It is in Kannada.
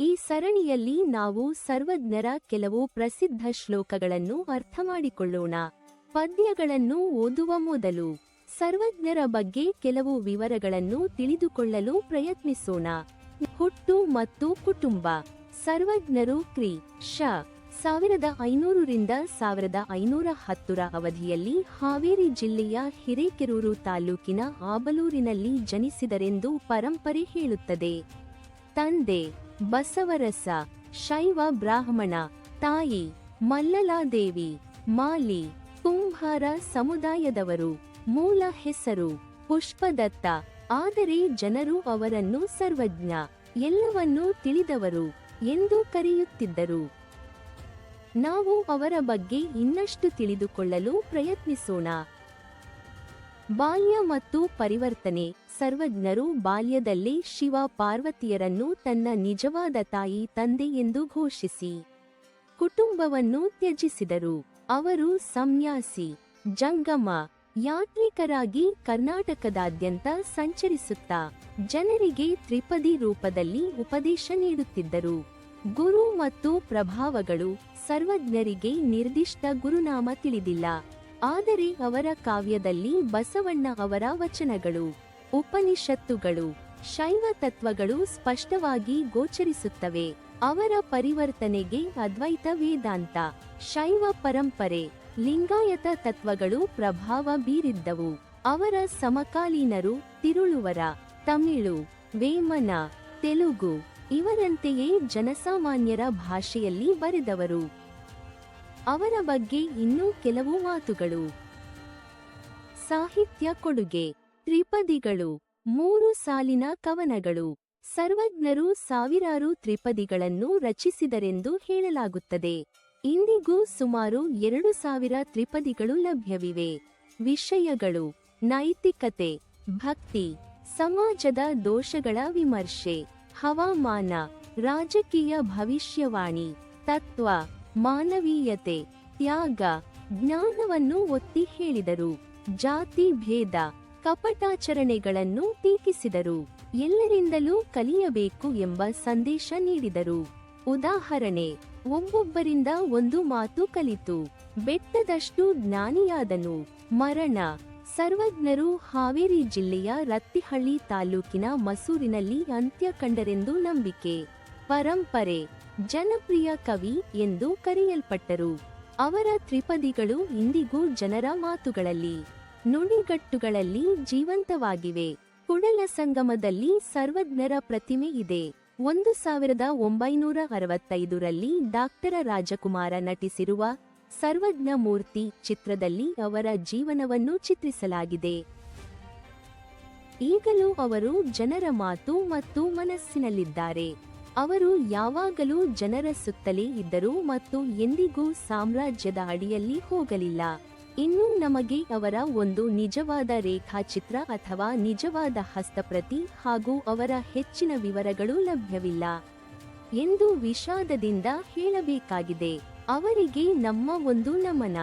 ಈ ಸರಣಿಯಲ್ಲಿ ನಾವು ಸರ್ವಜ್ಞರ ಕೆಲವು ಪ್ರಸಿದ್ಧ ಶ್ಲೋಕಗಳನ್ನು ಅರ್ಥಮಾಡಿಕೊಳ್ಳೋಣ. ಪದ್ಯಗಳನ್ನು ಓದುವ ಮೊದಲು ಸರ್ವಜ್ಞರ ಬಗ್ಗೆ ಕೆಲವು ವಿವರಗಳನ್ನು ತಿಳಿದುಕೊಳ್ಳಲು ಪ್ರಯತ್ನಿಸೋಣ. ಹುಟ್ಟು ಮತ್ತು ಕುಟುಂಬ. ಸರ್ವಜ್ಞರು ಕ್ರಿ. ಶ. 1500 ರಿಂದ 1510 ಅವಧಿಯಲ್ಲಿ ಹಾವೇರಿ ಜಿಲ್ಲೆಯ ಹಿರೇಕೆರೂರು ತಾಲೂಕಿನ ಆಬಲೂರಿನಲ್ಲಿ ಜನಿಸಿದರೆಂದು ಪರಂಪರೆ ಹೇಳುತ್ತದೆ. ತಂದೆ ಬಸವರಸ, ಶೈವ ಬ್ರಾಹ್ಮಣ. ತಾಯಿ ಮಲ್ಲಲಾದೇವಿ, ಮಾಲಿ, ಕುಂಭಾರ ಸಮುದಾಯದವರು. ಮೂಲ ಹೆಸರು ಪುಷ್ಪದತ್ತ. ಆದರೆ ಜನರು ಅವರನ್ನು ಸರ್ವಜ್ಞ, ಎಲ್ಲವನ್ನೂ ತಿಳಿದವರು ಎಂದು ಕರೆಯುತ್ತಿದ್ದರು. ನಾವು ಅವರ ಬಗ್ಗೆ ಇನ್ನಷ್ಟು ತಿಳಿದುಕೊಳ್ಳಲು ಪ್ರಯತ್ನಿಸೋಣ. ಬಾಲ್ಯ ಮತ್ತು ಪರಿವರ್ತನೆ. ಸರ್ವಜ್ಞರು ಬಾಲ್ಯದಲ್ಲೇ ಶಿವ ಪಾರ್ವತಿಯರನ್ನು ತನ್ನ ನಿಜವಾದ ತಾಯಿ ತಂದೆ ಎಂದು ಘೋಷಿಸಿ ಕುಟುಂಬವನ್ನು ತ್ಯಜಿಸಿದರು. ಅವರು ಸನ್ಯಾಸಿ, ಜಂಗಮ, ಯಾತ್ರಿಕರಾಗಿ ಕರ್ನಾಟಕದಾದ್ಯಂತ ಸಂಚರಿಸುತ್ತಾ ಜನರಿಗೆ ತ್ರಿಪದಿ ರೂಪದಲ್ಲಿ ಉಪದೇಶ ನೀಡುತ್ತಿದ್ದರು. ಗುರು ಮತ್ತು ಪ್ರಭಾವಗಳು. ಸರ್ವಜ್ಞರಿಗೆ ನಿರ್ದಿಷ್ಟ ಗುರುನಾಮ ತಿಳಿದಿಲ್ಲ, ಆದರೆ ಅವರ ಕಾವ್ಯದಲ್ಲಿ ಬಸವಣ್ಣ ಅವರ ವಚನಗಳು, ಉಪನಿಷತ್ತುಗಳು, ಶೈವ ತತ್ವಗಳು ಸ್ಪಷ್ಟವಾಗಿ ಗೋಚರಿಸುತ್ತವೆ. ಅವರ ಪರಿವರ್ತನೆಗೆ ಅದ್ವೈತ ವೇದಾಂತ, ಶೈವ ಪರಂಪರೆ, ಲಿಂಗಾಯತ ತತ್ವಗಳು ಪ್ರಭಾವ ಬೀರಿದ್ದವು. ಅವರ ಸಮಕಾಲೀನರು ತಿರುಳುವರ, ತಮಿಳು, ವೇಮನ, ತೆಲುಗು ಇವರಂತೆಯೇ ಜನಸಾಮಾನ್ಯರ ಭಾಷೆಯಲ್ಲಿ ಬರೆದವರು. ಅವರ ಬಗ್ಗೆ ಇನ್ನೂ ಕೆಲವು ಮಾತುಗಳು. ಸಾಹಿತ್ಯ ಕೊಡುಗೆ. ತ್ರಿಪದಿಗಳು 3 ಸಾಲಿನ ಕವನಗಳು. ಸರ್ವಜ್ಞರು ಸಾವಿರಾರು ತ್ರಿಪದಿಗಳನ್ನು ರಚಿಸಿದರೆಂದು ಹೇಳಲಾಗುತ್ತದೆ. ಇಂದಿಗೂ ಸುಮಾರು 2000 ತ್ರಿಪದಿಗಳು ಲಭ್ಯವಿವೆ. ವಿಷಯಗಳು: ನೈತಿಕತೆ, ಭಕ್ತಿ, ಸಮಾಜದ ದೋಷಗಳ ವಿಮರ್ಶೆ, ಹವಾಮಾನ, ರಾಜಕೀಯ ಭವಿಷ್ಯವಾಣಿ, ತತ್ವ, ಮಾನವೀಯತೆ, ತ್ಯಾಗ, ಜ್ಞಾನವನ್ನು ಒತ್ತಿ ಹೇಳಿದರು. ಜಾತಿ ಭೇದ, ಕಪಟಾಚರಣೆಗಳನ್ನು ಟೀಕಿಸಿದರು. ಎಲ್ಲರಿಂದಲೂ ಕಲಿಯಬೇಕು ಎಂಬ ಸಂದೇಶ ನೀಡಿದರು. ಉದಾಹರಣೆ: ಒಬ್ಬೊಬ್ಬರಿಂದ ಒಂದು ಮಾತು ಕಲಿತು ಬೆಟ್ಟದಷ್ಟು ಜ್ಞಾನಿಯಾದನು. ಮರಣ. ಸರ್ವಜ್ಞರು ಹಾವೇರಿ ಜಿಲ್ಲೆಯ ರತ್ತಿಹಳ್ಳಿ ತಾಲೂಕಿನ ಮಸೂರಿನಲ್ಲಿ ಅಂತ್ಯ ಕಂಡರೆಂದು ನಂಬಿಕೆ. ಪರಂಪರೆ. ಜನಪ್ರಿಯ ಕವಿ ಎಂದು ಕರೆಯಲ್ಪಟ್ಟರು. ಅವರ ತ್ರಿಪದಿಗಳು ಇಂದಿಗೂ ಜನರ ಮಾತುಗಳಲ್ಲಿ, ನುಡಿಗಟ್ಟುಗಳಲ್ಲಿ ಜೀವಂತವಾಗಿವೆ. ಕುಡಲ ಸಂಗಮದಲ್ಲಿ ಸರ್ವಜ್ಞರ ಪ್ರತಿಮೆ ಇದೆ. 1965ರಲ್ಲಿ ಡಾಕ್ಟರ ರಾಜಕುಮಾರ ನಟಿಸಿರುವ ಸರ್ವಜ್ಞ ಮೂರ್ತಿ ಚಿತ್ರದಲ್ಲಿ ಅವರ ಜೀವನವನ್ನು ಚಿತ್ರಿಸಲಾಗಿದೆ. ಈಗಲೂ ಅವರು ಜನರ ಮಾತು ಮತ್ತು ಮನಸ್ಸಿನಲ್ಲಿದ್ದಾರೆ. ಅವರು ಯಾವಾಗಲೂ ಜನರ ಸುತ್ತಲೇ ಇದ್ದರು ಮತ್ತು ಎಂದಿಗೂ ಸಾಮ್ರಾಜ್ಯದ ಅಡಿಯಲ್ಲಿ ಹೋಗಲಿಲ್ಲ. ಇನ್ನೂ ನಮಗೆ ಅವರ ಒಂದು ನಿಜವಾದ ರೇಖಾಚಿತ್ರ ಅಥವಾ ನಿಜವಾದ ಹಸ್ತಪ್ರತಿ ಹಾಗೂ ಅವರ ಹೆಚ್ಚಿನ ವಿವರಗಳು ಲಭ್ಯವಿಲ್ಲ ಎಂದು ವಿಷಾದದಿಂದ ಹೇಳಬೇಕಾಗಿದೆ. ಅವರಿಗೆ ನಮ್ಮ ಒಂದು ನಮನ.